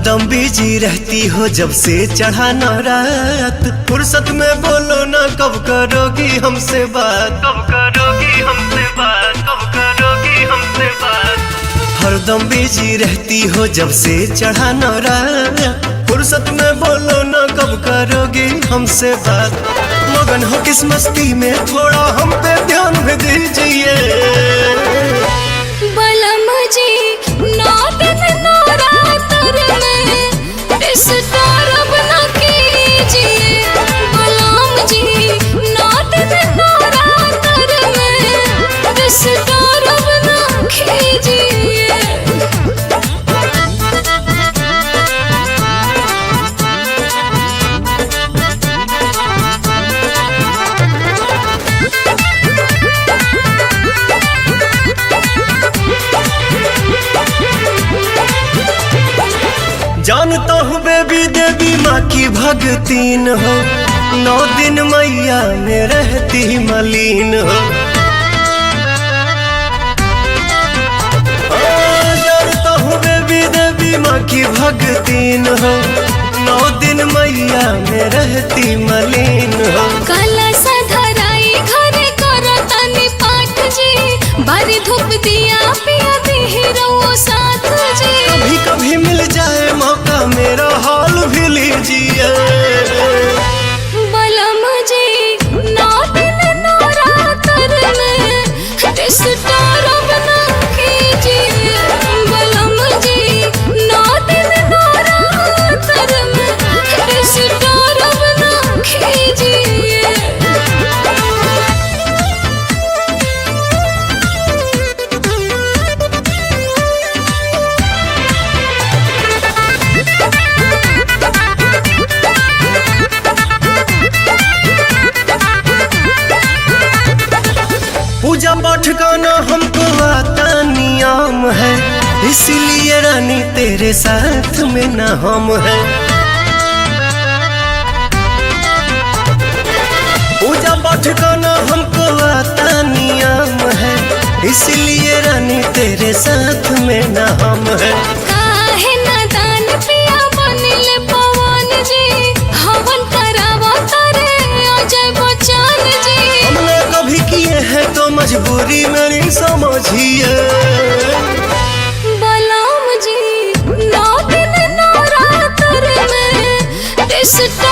हरदम बिजी रहती हो जब से चढ़ा ना रात। फुर्सत में बोलो ना कब करोगी हमसे बात, कब करोगी हमसे बात, कब करोगी हमसे बात। हरदम बिजी रहती हो जब से चढ़ा ना रात। फुर्सत में बोलो ना कब करोगी हमसे बात। मगन हो किस मस्ती में थोड़ा हम पे ध्यान भी दीजिए। बलम जी नौ दिन नवरात्र में डिस्टर्ब न कीजिए। बलम जी नौ दिन नवरात्र में डिस्टर्ब न कीजिए। जानता हूँ बेबी देवी माँ की भगतीन हो। 9 दिन मैया में रहती मलीन हो। जानता हूँ बेबी देवी माँ की भगतीन हो। 9 दिन मैया में रहती मलीन हो। कलश धराई घरे करतनि पाठ जी। बारी धूप दिया पिया दी रहो साथ जी। कभी कभी मिल जाए मौका मेरा हाल भी लीजिए। बलम जी 9 दिन नवरात्र में डिस्टर्ब न कीजिए। बलम जी 9 दिन नवरात्र में डिस्टर्ब न कीजिए। पूजा पाठ का ना हमको आता नियम है। इसीलिए रानी तेरे साथ में ना हम है। पूजा पाठ का ना हमको आता नियम है। इसीलिए रानी तेरे साथ में ना हम है। काहे नादान पिया बनिले पवन जी। हवन करावा तारे अजय बच्चन जी। हमने कभी किए हैं तो मजबूरी मेरी समझिए। बलम जी 9 दिन नवरात्र में डिस्टर्ब